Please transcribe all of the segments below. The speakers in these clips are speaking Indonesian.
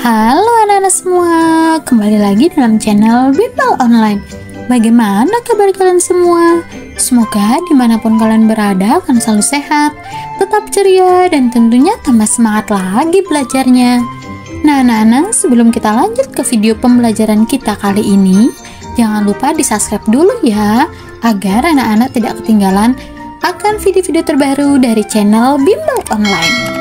Halo anak-anak semua, kembali lagi dalam channel Bimbel Online. Bagaimana kabar kalian semua? Semoga dimanapun kalian berada akan selalu sehat, tetap ceria, dan tentunya tambah semangat lagi belajarnya. Nah anak-anak, sebelum kita lanjut ke video pembelajaran kita kali ini, jangan lupa di subscribe dulu ya, agar anak-anak tidak ketinggalan akan video-video terbaru dari channel Bimbel Online.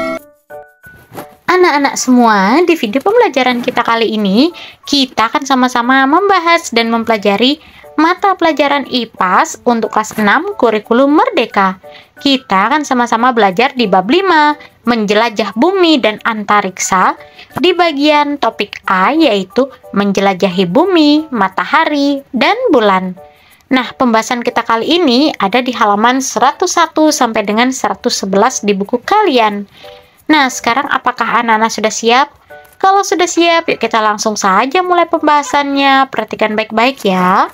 Anak-anak semua, di video pembelajaran kita kali ini, kita akan sama-sama membahas dan mempelajari mata pelajaran IPAS untuk kelas 6 kurikulum Merdeka. Kita akan sama-sama belajar di bab 5, menjelajah bumi dan antariksa, di bagian topik A yaitu menjelajahi bumi, matahari, dan bulan. Nah, pembahasan kita kali ini ada di halaman 101 sampai dengan 111 di buku kalian. Nah, sekarang apakah anak-anak sudah siap? Kalau sudah siap, yuk kita langsung saja mulai pembahasannya. Perhatikan baik-baik ya.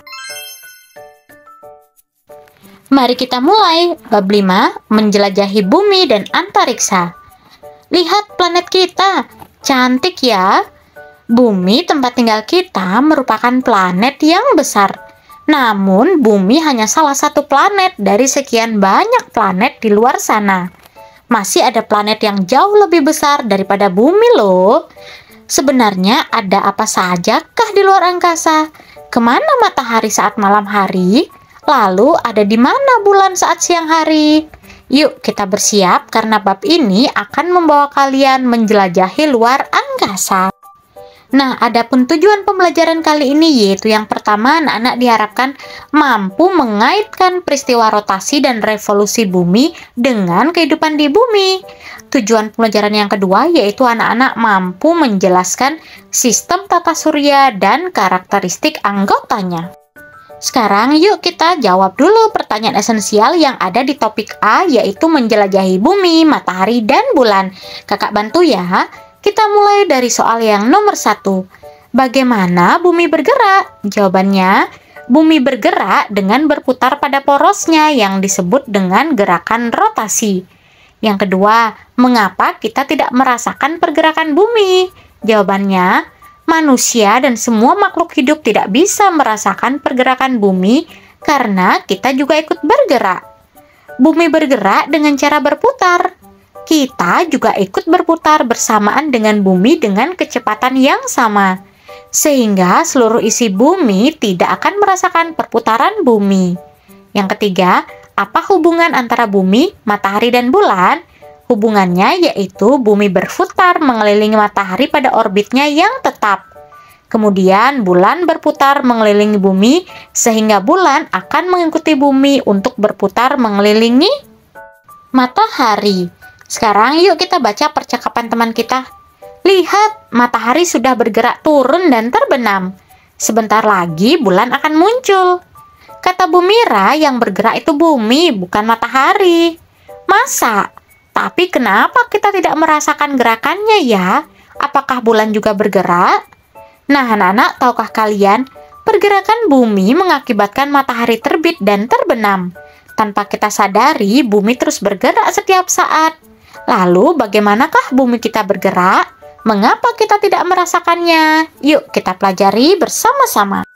Mari kita mulai. Bab 5, menjelajahi bumi dan antariksa. Lihat planet kita, cantik ya. Bumi tempat tinggal kita merupakan planet yang besar. Namun, bumi hanya salah satu planet dari sekian banyak planet di luar sana. Masih ada planet yang jauh lebih besar daripada bumi loh. Sebenarnya ada apa sajakah di luar angkasa? Kemana matahari saat malam hari? Lalu ada di mana bulan saat siang hari? Yuk kita bersiap karena bab ini akan membawa kalian menjelajahi luar angkasa. Nah, adapun tujuan pembelajaran kali ini yaitu yang pertama, anak-anak diharapkan mampu mengaitkan peristiwa rotasi dan revolusi bumi dengan kehidupan di bumi. Tujuan pembelajaran yang kedua yaitu anak-anak mampu menjelaskan sistem tata surya dan karakteristik anggotanya. Sekarang yuk kita jawab dulu pertanyaan esensial yang ada di topik A yaitu menjelajahi bumi, matahari, dan bulan. Kakak bantu ya. Kita mulai dari soal yang nomor 1. Bagaimana bumi bergerak? Jawabannya, bumi bergerak dengan berputar pada porosnya yang disebut dengan gerakan rotasi. Yang kedua, mengapa kita tidak merasakan pergerakan bumi? Jawabannya, manusia dan semua makhluk hidup tidak bisa merasakan pergerakan bumi karena kita juga ikut bergerak. Bumi bergerak dengan cara berputar. Kita juga ikut berputar bersamaan dengan bumi dengan kecepatan yang sama, sehingga seluruh isi bumi tidak akan merasakan perputaran bumi. Yang ketiga, apa hubungan antara bumi, matahari, dan bulan? Hubungannya yaitu bumi berputar mengelilingi matahari pada orbitnya yang tetap. Kemudian bulan berputar mengelilingi bumi, sehingga bulan akan mengikuti bumi untuk berputar mengelilingi matahari. Sekarang yuk kita baca percakapan teman kita. Lihat, matahari sudah bergerak turun dan terbenam. Sebentar lagi bulan akan muncul. Kata Bu Mira, yang bergerak itu bumi, bukan matahari. Masa? Tapi kenapa kita tidak merasakan gerakannya ya? Apakah bulan juga bergerak? Nah anak-anak, tahukah kalian, pergerakan bumi mengakibatkan matahari terbit dan terbenam. Tanpa kita sadari, bumi terus bergerak setiap saat. Lalu bagaimanakah bumi kita bergerak? Mengapa kita tidak merasakannya? Yuk kita pelajari bersama-sama.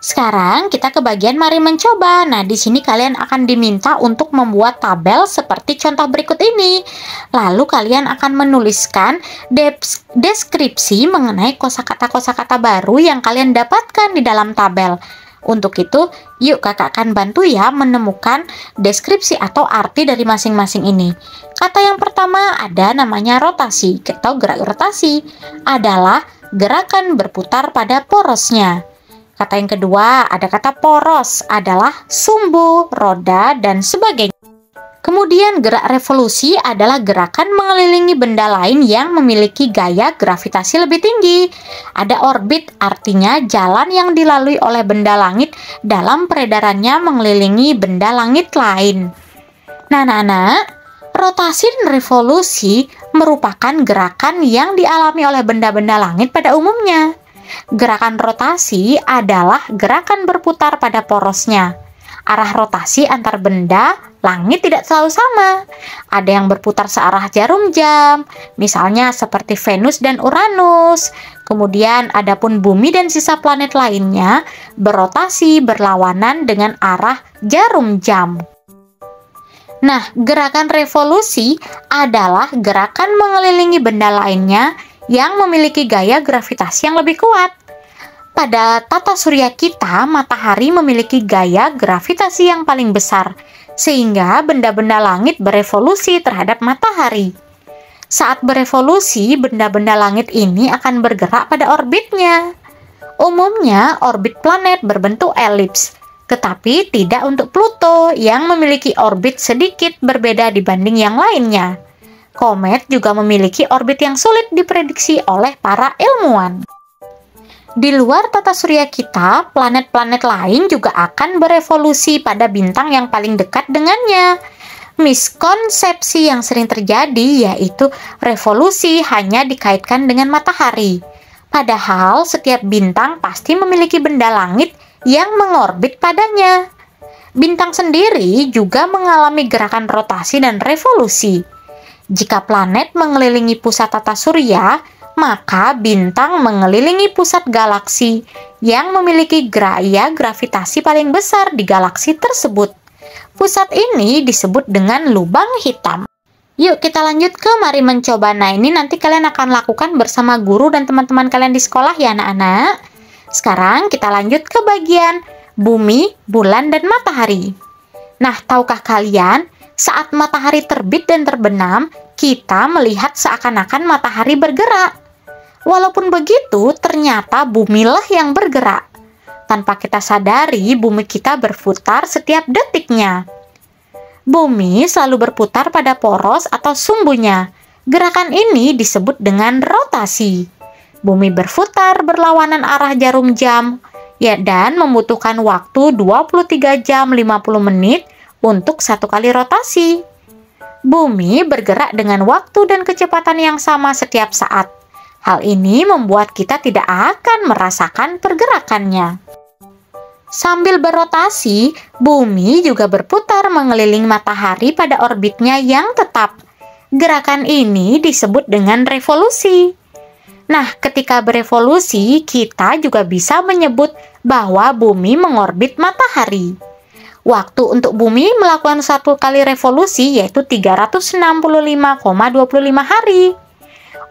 Sekarang kita ke bagian mari mencoba. Nah, di sini kalian akan diminta untuk membuat tabel seperti contoh berikut ini. Lalu kalian akan menuliskan deskripsi mengenai kosakata-kosakata baru yang kalian dapatkan di dalam tabel. Untuk itu, yuk kakak akan bantu ya menemukan deskripsi atau arti dari masing-masing ini. Kata yang pertama ada namanya rotasi atau gerak rotasi, adalah gerakan berputar pada porosnya. Kata yang kedua ada kata poros, adalah sumbu, roda, dan sebagainya. Kemudian gerak revolusi adalah gerakan mengelilingi benda lain yang memiliki gaya gravitasi lebih tinggi. Ada orbit, artinya jalan yang dilalui oleh benda langit dalam peredarannya mengelilingi benda langit lain. Nah, anak-anak, rotasi dan revolusi merupakan gerakan yang dialami oleh benda-benda langit pada umumnya. Gerakan rotasi adalah gerakan berputar pada porosnya. Arah rotasi antar benda langit tidak selalu sama. Ada yang berputar searah jarum jam, misalnya seperti Venus dan Uranus. Kemudian adapun bumi dan sisa planet lainnya berotasi berlawanan dengan arah jarum jam. Nah, gerakan revolusi adalah gerakan mengelilingi benda lainnya yang memiliki gaya gravitasi yang lebih kuat. Pada tata surya kita, matahari memiliki gaya gravitasi yang paling besar, sehingga benda-benda langit berevolusi terhadap matahari. Saat berevolusi, benda-benda langit ini akan bergerak pada orbitnya. Umumnya, orbit planet berbentuk elips, tetapi tidak untuk Pluto yang memiliki orbit sedikit berbeda dibanding yang lainnya. Komet juga memiliki orbit yang sulit diprediksi oleh para ilmuwan. Di luar tata surya kita, planet-planet lain juga akan berevolusi pada bintang yang paling dekat dengannya. Miskonsepsi yang sering terjadi yaitu revolusi hanya dikaitkan dengan matahari. Padahal setiap bintang pasti memiliki benda langit yang mengorbit padanya. Bintang sendiri juga mengalami gerakan rotasi dan revolusi. Jika planet mengelilingi pusat tata surya, maka bintang mengelilingi pusat galaksi yang memiliki gaya gravitasi paling besar di galaksi tersebut. Pusat ini disebut dengan lubang hitam. Yuk kita lanjut ke mari mencoba. Nah, ini nanti kalian akan lakukan bersama guru dan teman-teman kalian di sekolah ya anak-anak. Sekarang kita lanjut ke bagian bumi, bulan, dan matahari. Nah, tahukah kalian, saat matahari terbit dan terbenam, kita melihat seakan-akan matahari bergerak. Walaupun begitu, ternyata bumilah yang bergerak. Tanpa kita sadari, bumi kita berputar setiap detiknya. Bumi selalu berputar pada poros atau sumbunya. Gerakan ini disebut dengan rotasi. Bumi berputar berlawanan arah jarum jam, ya, dan membutuhkan waktu 23 jam 50 menit untuk satu kali rotasi. Bumi bergerak dengan waktu dan kecepatan yang sama setiap saat. Hal ini membuat kita tidak akan merasakan pergerakannya. Sambil berotasi, bumi juga berputar mengelilingi matahari pada orbitnya yang tetap. Gerakan ini disebut dengan revolusi. Nah, ketika berevolusi, kita juga bisa menyebut bahwa bumi mengorbit matahari. Waktu untuk bumi melakukan satu kali revolusi yaitu 365,25 hari.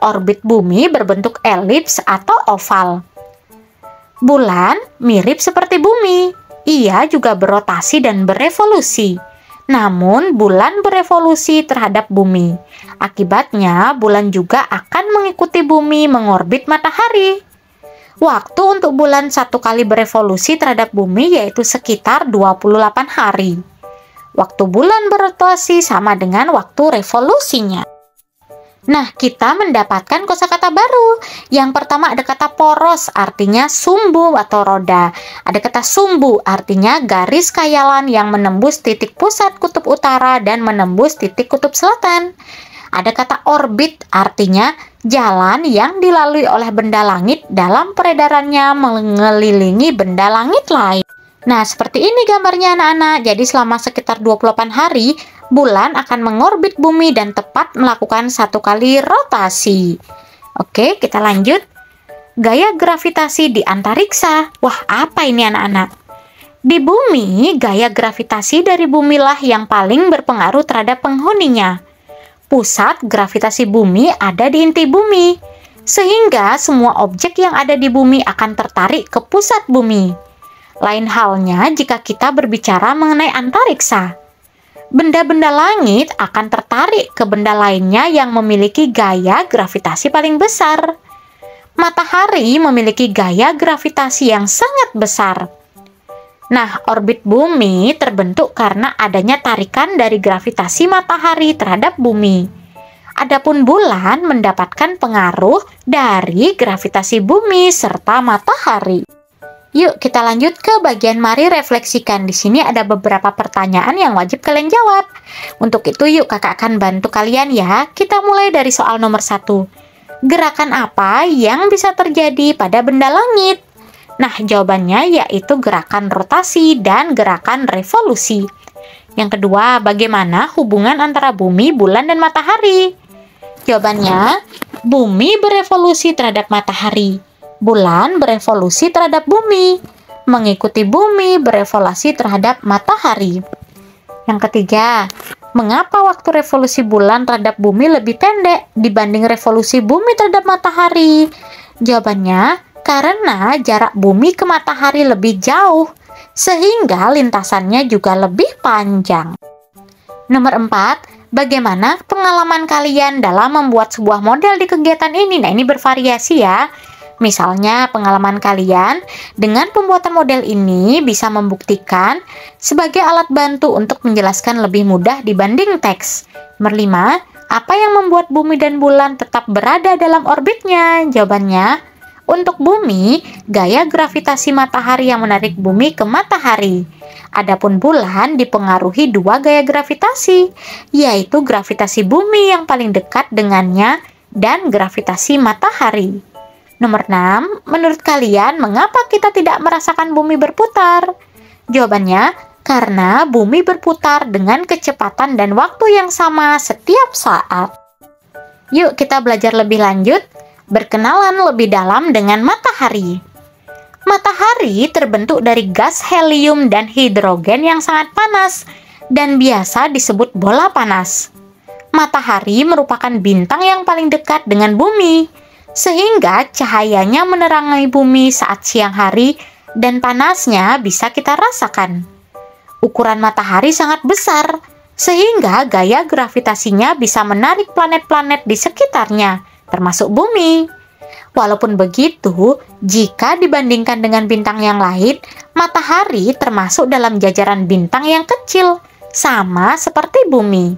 Orbit bumi berbentuk elips atau oval. Bulan mirip seperti bumi. Ia juga berotasi dan berevolusi. Namun, bulan berevolusi terhadap bumi. Akibatnya, bulan juga akan mengikuti bumi mengorbit matahari. Waktu untuk bulan satu kali berevolusi terhadap bumi yaitu sekitar 28 hari. Waktu bulan berotasi sama dengan waktu revolusinya. Nah, kita mendapatkan kosakata baru. Yang pertama ada kata poros, artinya sumbu atau roda. Ada kata sumbu, artinya garis khayalan yang menembus titik pusat kutub utara dan menembus titik kutub selatan. Ada kata orbit, artinya jalan yang dilalui oleh benda langit dalam peredarannya mengelilingi benda langit lain. Nah, seperti ini gambarnya anak-anak. Jadi selama sekitar 28 hari, bulan akan mengorbit bumi dan tepat melakukan satu kali rotasi. Oke, kita lanjut. Gaya gravitasi di antariksa. Wah, apa ini anak-anak? Di bumi, gaya gravitasi dari bumilah yang paling berpengaruh terhadap penghuninya. Pusat gravitasi bumi ada di inti bumi, sehingga semua objek yang ada di bumi akan tertarik ke pusat bumi. Lain halnya jika kita berbicara mengenai antariksa. Benda-benda langit akan tertarik ke benda lainnya yang memiliki gaya gravitasi paling besar. Matahari memiliki gaya gravitasi yang sangat besar. Nah, orbit bumi terbentuk karena adanya tarikan dari gravitasi matahari terhadap bumi. Adapun bulan mendapatkan pengaruh dari gravitasi bumi serta matahari. Yuk, kita lanjut ke bagian mari refleksikan. Di sini ada beberapa pertanyaan yang wajib kalian jawab. Untuk itu, yuk kakak akan bantu kalian ya. Kita mulai dari soal nomor 1. Gerakan apa yang bisa terjadi pada benda langit? Nah, jawabannya yaitu gerakan rotasi dan gerakan revolusi. Yang kedua, bagaimana hubungan antara bumi, bulan, dan matahari? Jawabannya, bumi berevolusi terhadap matahari. Bulan berevolusi terhadap bumi. Mengikuti bumi berevolusi terhadap matahari. Yang ketiga, mengapa waktu revolusi bulan terhadap bumi lebih pendek dibanding revolusi bumi terhadap matahari? Jawabannya, karena jarak bumi ke matahari lebih jauh, sehingga lintasannya juga lebih panjang. Nomor 4, bagaimana pengalaman kalian dalam membuat sebuah model di kegiatan ini? Nah, ini bervariasi ya. Misalnya, pengalaman kalian dengan pembuatan model ini bisa membuktikan sebagai alat bantu untuk menjelaskan lebih mudah dibanding teks. Nomor 5, apa yang membuat bumi dan bulan tetap berada dalam orbitnya? Jawabannya, untuk bumi, gaya gravitasi matahari yang menarik bumi ke matahari. Adapun bulan dipengaruhi dua gaya gravitasi, yaitu gravitasi bumi yang paling dekat dengannya dan gravitasi matahari. Nomor 6, menurut kalian mengapa kita tidak merasakan bumi berputar? Jawabannya, karena bumi berputar dengan kecepatan dan waktu yang sama setiap saat. Yuk kita belajar lebih lanjut. Berkenalan lebih dalam dengan matahari. Matahari terbentuk dari gas helium dan hidrogen yang sangat panas dan biasa disebut bola panas. Matahari merupakan bintang yang paling dekat dengan bumi, sehingga cahayanya menerangi bumi saat siang hari dan panasnya bisa kita rasakan. Ukuran matahari sangat besar, sehingga gaya gravitasinya bisa menarik planet-planet di sekitarnya, termasuk bumi. Walaupun begitu, jika dibandingkan dengan bintang yang lain, matahari termasuk dalam jajaran bintang yang kecil, sama seperti bumi.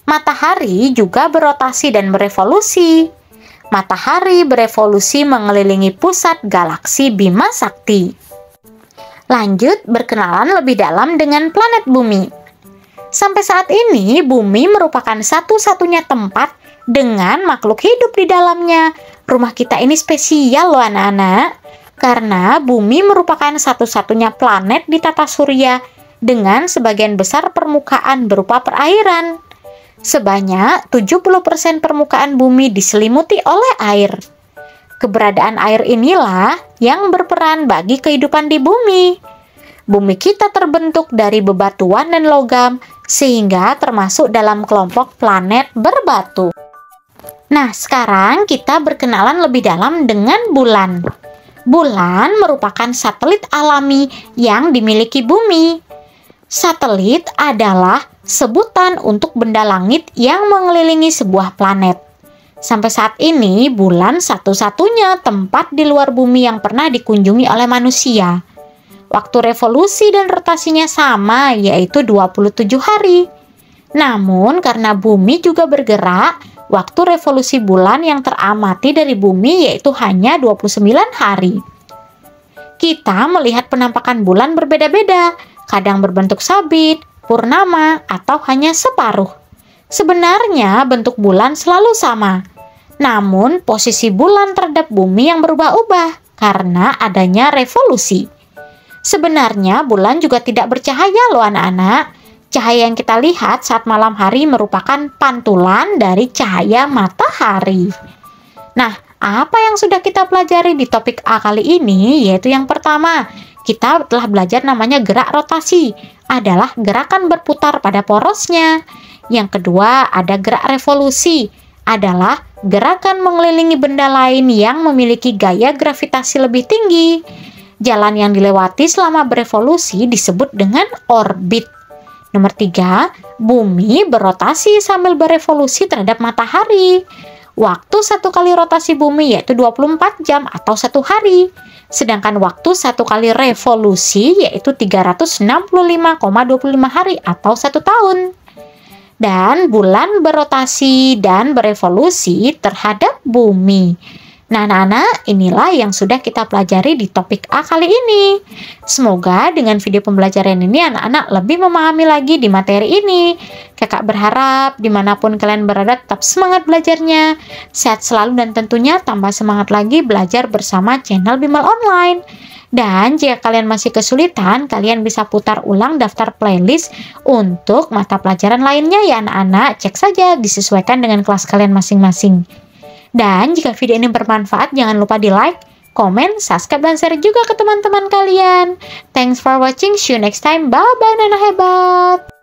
Matahari juga berotasi dan berevolusi. Matahari berevolusi mengelilingi pusat galaksi Bima Sakti. Lanjut, berkenalan lebih dalam dengan planet bumi. Sampai saat ini, bumi merupakan satu-satunya tempat dengan makhluk hidup di dalamnya. Rumah kita ini spesial loh anak-anak, karena bumi merupakan satu-satunya planet di tata surya dengan sebagian besar permukaan berupa perairan. Sebanyak 70% permukaan bumi diselimuti oleh air. Keberadaan air inilah yang berperan bagi kehidupan di bumi. Bumi kita terbentuk dari bebatuan dan logam, sehingga termasuk dalam kelompok planet berbatu. Nah, sekarang kita berkenalan lebih dalam dengan bulan. Bulan merupakan satelit alami yang dimiliki bumi. Satelit adalah sebutan untuk benda langit yang mengelilingi sebuah planet. Sampai saat ini, bulan satu-satunya tempat di luar bumi yang pernah dikunjungi oleh manusia. Waktu revolusi dan rotasinya sama, yaitu 27 hari. Namun, karena bumi juga bergerak, waktu revolusi bulan yang teramati dari bumi yaitu hanya 29 hari. Kita melihat penampakan bulan berbeda-beda, kadang berbentuk sabit, purnama, atau hanya separuh. Sebenarnya bentuk bulan selalu sama, namun posisi bulan terhadap bumi yang berubah-ubah karena adanya revolusi. Sebenarnya bulan juga tidak bercahaya loh anak-anak. Cahaya yang kita lihat saat malam hari merupakan pantulan dari cahaya matahari. Nah, apa yang sudah kita pelajari di topik A kali ini? Yaitu yang pertama, kita telah belajar namanya gerak rotasi, adalah gerakan berputar pada porosnya. Yang kedua, ada gerak revolusi, adalah gerakan mengelilingi benda lain yang memiliki gaya gravitasi lebih tinggi. Jalan yang dilewati selama berevolusi disebut dengan orbit. Nomor 3, bumi berotasi sambil berevolusi terhadap matahari. Waktu satu kali rotasi bumi yaitu 24 jam atau 1 hari. Sedangkan waktu satu kali revolusi yaitu 365,25 hari atau 1 tahun. Dan bulan berotasi dan berevolusi terhadap bumi. Nah, anak-anak, inilah yang sudah kita pelajari di topik A kali ini. Semoga dengan video pembelajaran ini anak-anak lebih memahami lagi di materi ini. Kakak berharap dimanapun kalian berada tetap semangat belajarnya, sehat selalu dan tentunya tambah semangat lagi belajar bersama channel Bimbel Online. Dan jika kalian masih kesulitan, kalian bisa putar ulang daftar playlist untuk mata pelajaran lainnya ya anak-anak. Cek saja disesuaikan dengan kelas kalian masing-masing. Dan jika video ini bermanfaat, jangan lupa di like, komen, subscribe, dan share juga ke teman-teman kalian. Thanks for watching. See you next time. Bye-bye, Nana Hebat.